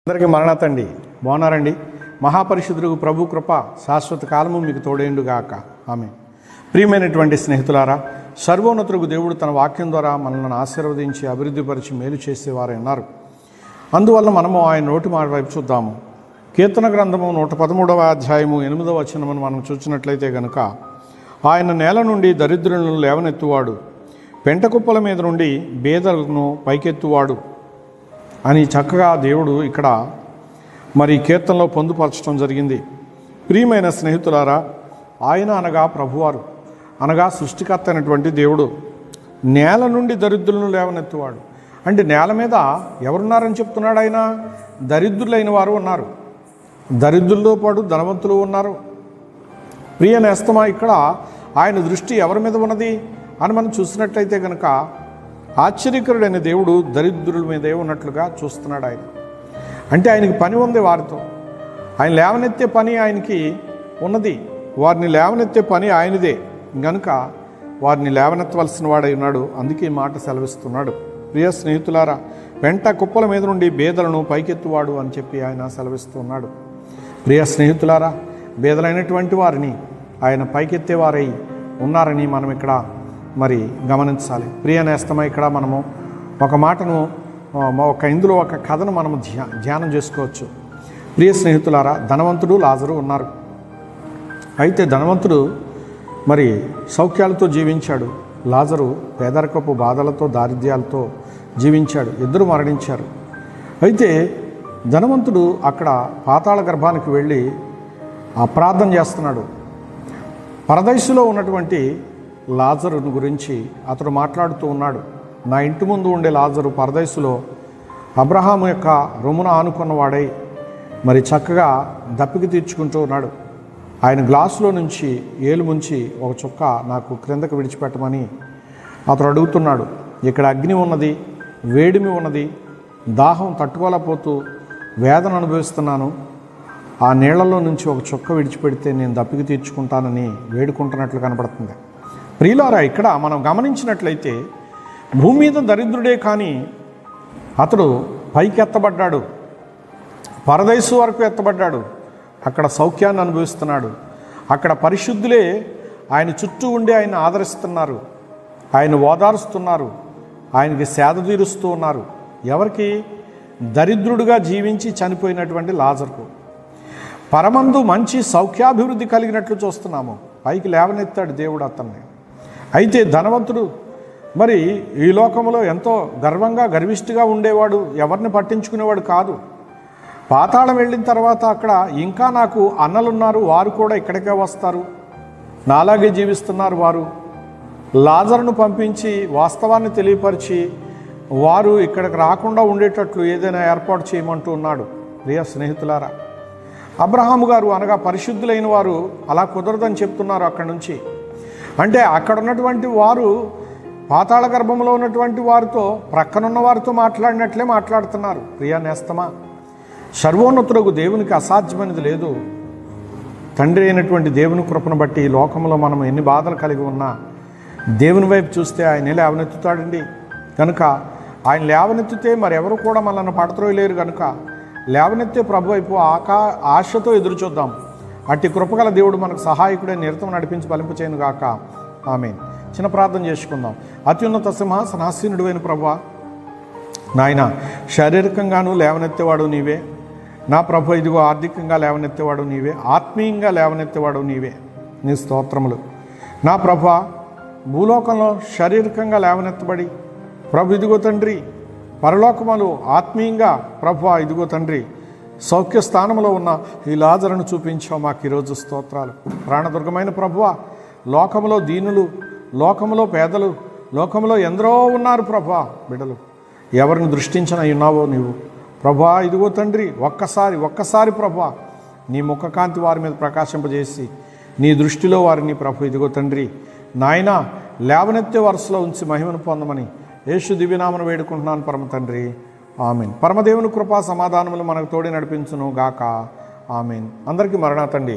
అందరికీ మరణాతండి. బాగున్నారండి? మహాపరిశుద్ధుడు ప్రభు కృప శాశ్వత కాలము మీకు తోడేండుగాక. ఆమె. ప్రియమైనటువంటి స్నేహితులారా, సర్వోన్నతుడు దేవుడు తన వాక్యం ద్వారా మనల్ని ఆశీర్వదించి అభివృద్ధిపరిచి మేలు చేసేవారు అన్నారు. అందువల్ల మనము ఆయన నోటి మాట వైపు చూద్దాము. కీర్తన గ్రంథము 113వ అధ్యాయము 8వ వచనమును మనం చూసినట్లయితే గనుక, ఆయన నేల నుండి దరిద్రులను లేవనెత్తువాడు, పెంటకుప్పల మీద నుండి బేదలను పైకెత్తువాడు అని చక్కగా దేవుడు ఇక్కడ మరి కీర్తనలో పొందుపరచడం జరిగింది. ప్రియమైన స్నేహితులారా, ఆయన అనగా ప్రభువారు, అనగా సృష్టికర్త అయినటువంటి దేవుడు నేల నుండి దరిద్రులను లేవనెత్తువాడు. అంటే నేల మీద ఎవరున్నారని చెప్తున్నాడు ఆయన? దరిద్రులైన వారు ఉన్నారు, దరిద్రులతో పాటు ధనవంతులు ఉన్నారు. ప్రియ నేస్తమా, ఇక్కడ ఆయన దృష్టి ఎవరి మీద ఉన్నది అని మనం చూసినట్లయితే కనుక, ఆశ్చర్యకరుడైన దేవుడు దరిద్రుల మీదే ఉన్నట్లుగా చూస్తున్నాడు ఆయన. అంటే ఆయనకి పని ఉంది వారితో, ఆయన లేవనెత్తే పని ఆయనకి ఉన్నది, వారిని లేవనెత్తే పని ఆయనదే గనుక వారిని లేవనెత్తవలసిన వాడై ఉన్నాడు. అందుకే ఈ మాట సెలవిస్తున్నాడు. ప్రియ స్నేహితులారా, పెంట కుప్పల మీద నుండి బేదలను పైకెత్తువాడు అని చెప్పి ఆయన సెలవిస్తున్నాడు. ప్రియ స్నేహితులారా, బేదలైనటువంటి వారిని ఆయన పైకెత్తేవారై ఉన్నారని మనం ఇక్కడ మరి గమనించాలి. ప్రియ నేస్తమా, ఇక్కడ మనము ఒక మాటను ఇందులో ఒక కథను మనము ధ్యానం చేసుకోవచ్చు. ప్రియ స్నేహితులారా, ధనవంతుడు లాజరు ఉన్నారు. అయితే ధనవంతుడు మరి సౌఖ్యాలతో జీవించాడు, లాజరు పేదరికపు బాధలతో దారిద్ర్యాలతో జీవించాడు. ఇద్దరు మరణించారు. అయితే ధనవంతుడు అక్కడ పాతాళ గర్భానికి వెళ్ళి ప్రార్థన చేస్తున్నాడు. పరదైసులో ఉన్నటువంటి లాజరును గురించి అతడు మాట్లాడుతూ ఉన్నాడు. నా ఇంటి ముందు ఉండే లాజరు పరదైసులో అబ్రహాము యొక్క రొమ్మున ఆనుకున్నవాడై మరి చక్కగా దప్పిక తీర్చుకుంటూ ఉన్నాడు. ఆయన గ్లాసులో నుంచి ఏలు ముంచి ఒక చుక్క నాకు క్రిందకు విడిచిపెట్టమని అతడు అడుగుతున్నాడు. ఇక్కడ అగ్ని ఉన్నది, వేడిమి ఉన్నది, దాహం తట్టుకోలేకపోతూ వేదన అనుభవిస్తున్నాను. ఆ నీళ్లలో నుంచి ఒక చుక్క విడిచిపెడితే నేను దప్పిక తీర్చుకుంటానని వేడుకుంటున్నట్లు కనపడుతుంది. ప్రియులారా, ఇక్కడ మనం గమనించినట్లయితే భూమి మీద దరిద్రుడే కానీ అతడు పైకి ఎత్తబడ్డాడు, పరదైసు వరకు ఎత్తబడ్డాడు. అక్కడ సౌఖ్యాన్ని అనుభవిస్తున్నాడు. అక్కడ పరిశుద్ధులే ఆయన చుట్టూ ఉండి ఆయన ఆదరిస్తున్నారు, ఆయన ఓదారుస్తున్నారు, ఆయనకి సేద తీరుస్తూ ఉన్నారు. ఎవరికి? దరిద్రుడుగా జీవించి చనిపోయినటువంటి లాజరుకు పరమందు మంచి సౌఖ్యాభివృద్ధి కలిగినట్లు చూస్తున్నాము. పైకి లేవనెత్తాడు దేవుడు అతన్ని. అయితే ధనవంతుడు మరి ఈ లోకంలో ఎంతో గర్విష్ఠిగా ఉండేవాడు, ఎవరిని పట్టించుకునేవాడు కాదు. పాతాళం వెళ్ళిన తర్వాత అక్కడ ఇంకా నాకు అన్నలున్నారు, వారు కూడా ఇక్కడికే వస్తారు, నాలాగే జీవిస్తున్నారు. వారు లాజరును పంపించి వాస్తవాన్ని తెలియపరిచి వారు ఇక్కడికి రాకుండా ఉండేటట్లు ఏదైనా ఏర్పాటు చేయమంటూ ఉన్నాడు. ప్రియ స్నేహితులారా, అబ్రహాము గారు అనగా పరిశుద్ధులైన వారు అలా కుదరదని చెప్తున్నారు. అక్కడి నుంచి అంటే అక్కడ ఉన్నటువంటి వారు పాతాళ గర్భంలో ఉన్నటువంటి వారితో ప్రక్కనున్న వారితో మాట్లాడినట్లే మాట్లాడుతున్నారు. ప్రియా నేస్తమా, సర్వోన్నతులకు దేవునికి అసాధ్యమైనది లేదు. తండ్రి అయినటువంటి దేవుని కృపను బట్టి ఈ లోకంలో మనం ఎన్ని బాధలు కలిగి ఉన్నా దేవుని వైపు చూస్తే ఆయనే లేవనెత్తుతాడండి. కనుక ఆయన లేవనెత్తితే మరెవరు కూడా మనల్ని పడత్రోయలేరు. కనుక లేవనెత్తే ప్రభు వైపు ఆశతో ఎదురు చూద్దాం. అట్టి కృపగల దేవుడు మనకు సహాయకుడే నిరతం నడిపించి బలింపచేయను గాక. ఆమేన్. చిన్న ప్రార్థన చేసుకుందాం. అత్యున్నత సింహాసనాసీనుడైన ప్రభువా, నాయన శారీరకంగాను లేవనెత్తేవాడు నీవే. నా ప్రభు, ఇదిగో ఆర్థికంగా లేవనెత్తేవాడు నీవే, ఆత్మీయంగా లేవనెత్తేవాడు నీవే. నీ స్తోత్రములు. నా ప్రభు, భూలోకంలో శారీరకంగా లేవనెత్తబడి ప్రభు ఇదిగో తండ్రి, పరలోకములు ఆత్మీయంగా ప్రభు ఇదిగో తండ్రి సౌఖ్య స్థానంలో ఉన్న ఈ లాజరును చూపించావు మాకు ఈరోజు స్తోత్రాలు. ప్రాణదుర్గమైన ప్రభువా, లోకంలో దీనులు, లోకంలో పేదలు, లోకంలో ఎందరో ఉన్నారు ప్రభువా బిడ్డలు. ఎవరిని దృష్టించనై ఉన్నావో నీవు ప్రభువా, ఇదిగో తండ్రి ఒక్కసారి ప్రభువా నీ ముఖకాంతి వారి మీద ప్రకాశింపజేసి నీ దృష్టిలో వారిని ప్రభు ఇదిగో తండ్రి నాయన లేవనెత్తే వరుసలో ఉంచి మహిమను పొందమని యేసు దివ్యనామను వేడుకుంటున్నాను పరమ తండ్రి. ఆమెన్. పరమదేవుని కృపా సమాధానములు మనకు తోడి నడిపించును గాక. ఆమెన్. అందరికీ మరణాతండి.